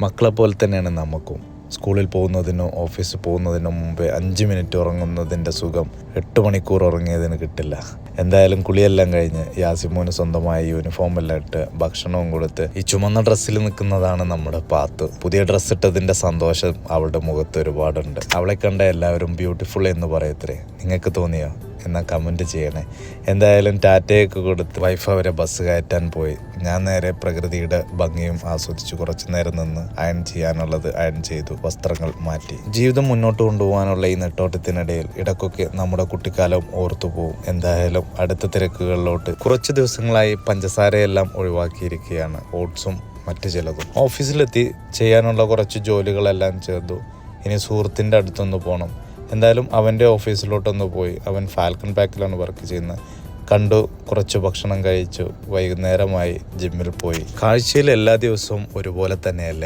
മക്കളെ പോലെ തന്നെയാണ് നമുക്കും. സ്കൂളിൽ പോകുന്നതിനോ ഓഫീസിൽ പോകുന്നതിനോ മുമ്പേ 5 മിനിറ്റ് ഉറങ്ങുന്നതിൻ്റെ സുഖം 8 മണിക്കൂർ ഉറങ്ങിയതിന് കിട്ടില്ല. എന്തായാലും കുളിയെല്ലാം കഴിഞ്ഞ് യാസിമോന് സ്വന്തമായി യൂണിഫോമെല്ലാം ഇട്ട് ഭക്ഷണവും കൊടുത്ത് ഈ ചുമന്ന ഡ്രസ്സിൽ നിൽക്കുന്നതാണ് നമ്മുടെ പാത്ത്. പുതിയ ഡ്രസ്സ് ഇട്ടതിൻ്റെ സന്തോഷം അവളുടെ മുഖത്ത് ഒരുപാടുണ്ട്. അവളെ കണ്ട എല്ലാവരും ബ്യൂട്ടിഫുൾ എന്ന് പറയത്രേ. നിങ്ങൾക്ക് തോന്നിയോ? എന്നാൽ കമൻറ്റ് ചെയ്യണേ. എന്തായാലും ടാറ്റയൊക്കെ കൊടുത്ത് വൈഫ് അവരെ ബസ് കയറ്റാൻ പോയി. ഞാൻ നേരെ പ്രകൃതിയുടെ ഭംഗിയും ആസ്വദിച്ച് കുറച്ചു നേരം നിന്ന് അയൺ ചെയ്യാനുള്ളത് അയൺ ചെയ്തു, വസ്ത്രങ്ങൾ മാറ്റി. ജീവിതം മുന്നോട്ട് കൊണ്ടുപോകാനുള്ള ഈ നെട്ടോട്ടത്തിനിടയിൽ ഇടയ്ക്കൊക്കെ നമ്മുടെ കുട്ടിക്കാലം ഓർത്തു പോവും. എന്തായാലും അടുത്ത തിരക്കുകളിലോട്ട്. കുറച്ച് ദിവസങ്ങളായി പഞ്ചസാരയെല്ലാം ഒഴിവാക്കിയിരിക്കുകയാണ്, ഓട്സും മറ്റു ചിലതും. ഓഫീസിലെത്തി ചെയ്യാനുള്ള കുറച്ച് ജോലികളെല്ലാം ചെയ്തു. ഇനി സുഹൃത്തിൻ്റെ അടുത്തൊന്ന് പോകണം. എന്തായാലും അവൻ്റെ ഓഫീസിലോട്ടൊന്ന് പോയി. അവൻ ഫാൽക്കൺ പാക്കിലാണ് വർക്ക് ചെയ്യുന്നത്. കണ്ടു, കുറച്ച് ഭക്ഷണം കഴിച്ചു. വൈകുന്നേരമായി ജിമ്മിൽ പോയി. കാഴ്ചയിൽ എല്ലാ ദിവസവും ഒരുപോലെ തന്നെയല്ലേ?